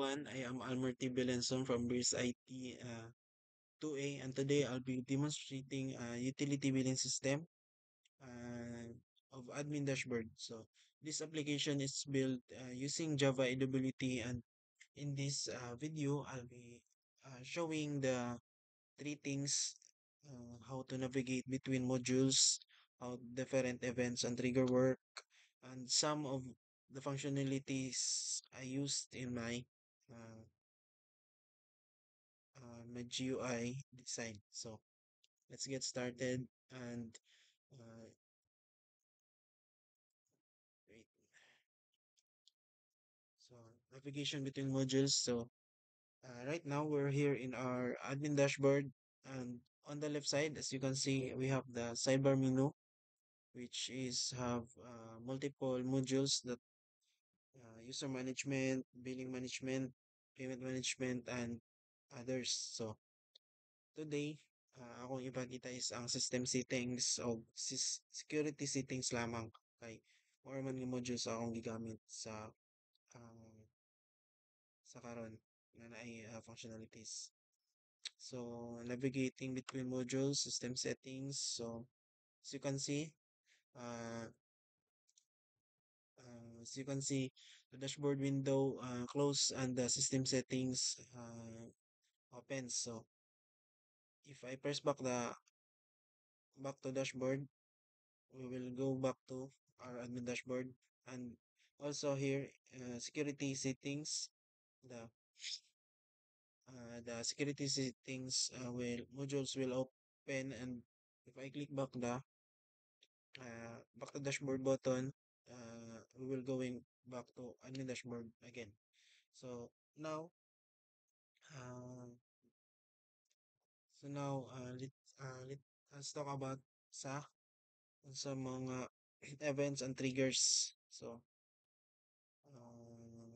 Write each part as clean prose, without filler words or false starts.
everyone. I am Almer T. Belenson from Breeze IT 2A, and today I'll be demonstrating a utility billing system uh, of admin dashboard. So this application is built using Java AWT, and in this video I'll be showing the three things: how to navigate between modules, how different events and trigger work, and some of the functionalities I used in uh, my GUI design. So let's get started and uh, wait. So navigation between modules. So right now we're here in our admin dashboard, and on the left side, as you can see, we have the sidebar menu, which is have multiple modules that user management, billing management, payment management, and others. So today, akong ipakita is ang system settings o security settings lamang kay more man nga modules akong gigamit uh, sa karon nga naay functionalities. So navigating between modules, system settings. So as you can see, uh, the dashboard window close and the system settings opens. So if I press back to dashboard, we will go back to our admin dashboard, and also here security settings, the the security settings will modules will open, and if I click back to dashboard button, we will going back to admin dashboard again. So now uh, let's talk about sa sa mga events and triggers. So uh,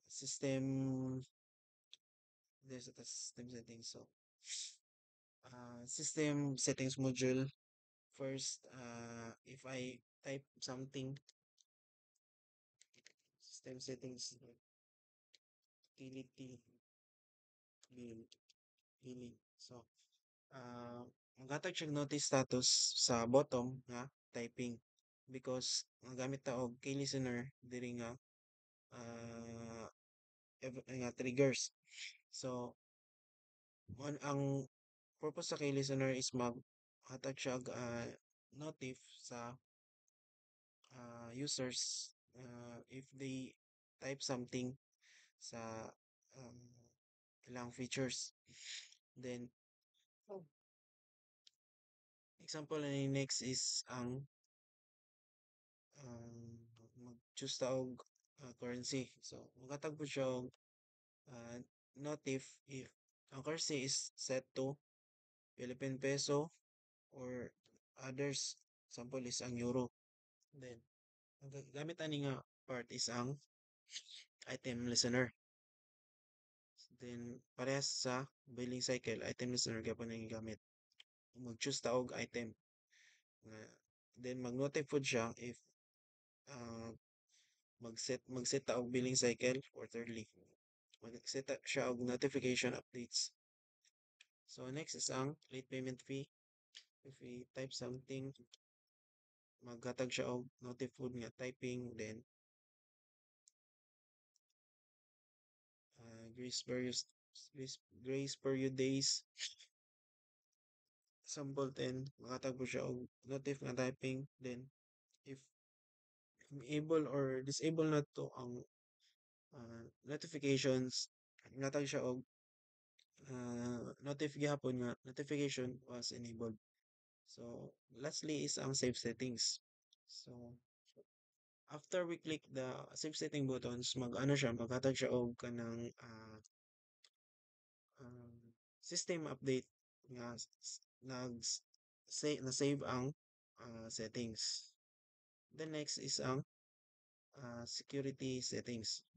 system there's a system settings. So system settings module first. If I type something, system settings utility bill billing. So maghatag siya notice status sa bottom nga typing, because ang gamit ta og key listener diri nga nga triggers. So ang purpose sa key listener is maghatag siya og notif sa users if they type something sa um, ilang features. Then example na next is ang mag-choose ta og currency. So maghatag po siya og uh, notif if ang currency is set to Philippine peso or others. Example is ang euro. Then ang gamit ani nga part is ang item listener. Then parehas sa billing cycle, item listener gyapon ang gamit. Mag-choose ta og item. Then mag-notify siya if uh, mag-set ta og billing cycle, or thirdly mag-set siya og notification updates. So next is ang late payment fee. If we type something, maghatag siya og notified nga typing. Then grace period grace period days, sample 10, makatag po siya og notif nga typing. Then if able or disable na to ang notifications, natag siya og notif gihapon nga notification was enabled. So lastly is ang save settings. So after we click the save setting buttons, mag-ano siya, maghatag siya og kanang um, system update nga nag na save ang settings. The next is ang security settings.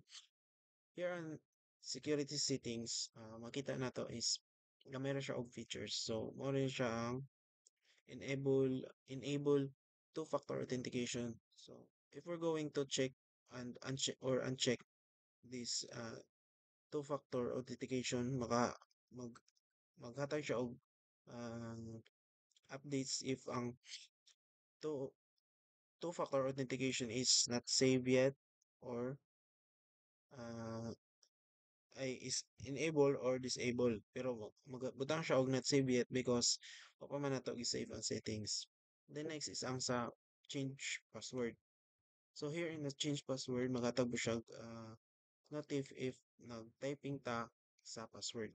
Here on security settings, makita na to is gamay ra siya og features. So mo rin siya ang enable two-factor authentication. So if we're going to check and uncheck or uncheck this two-factor authentication mag maghatag siya og updates if ang two two-factor authentication is not saved yet or uh, ay is enable or disable pero butang siya og not saved yet because wa pa man nato gi-save ang settings. Then next is ang sa change password. So here in the change password maghatag mo siya notif if nag-typing ta sa password.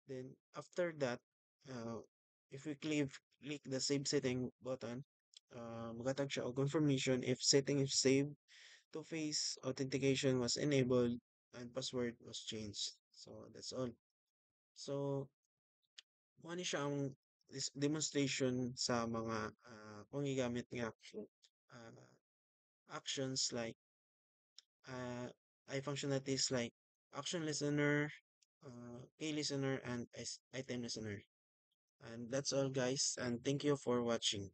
Then after that, uh, if we click the save setting button, maghatag siya og confirmation if setting is saved, two-phase authentication was enabled, and password was changed. So that's all. So mo ni siya ang demonstration sa mga panggigamit nga uh, actions like uh, functionalities like action listener, key listener, and item listener. And that's all, guys. And thank you for watching.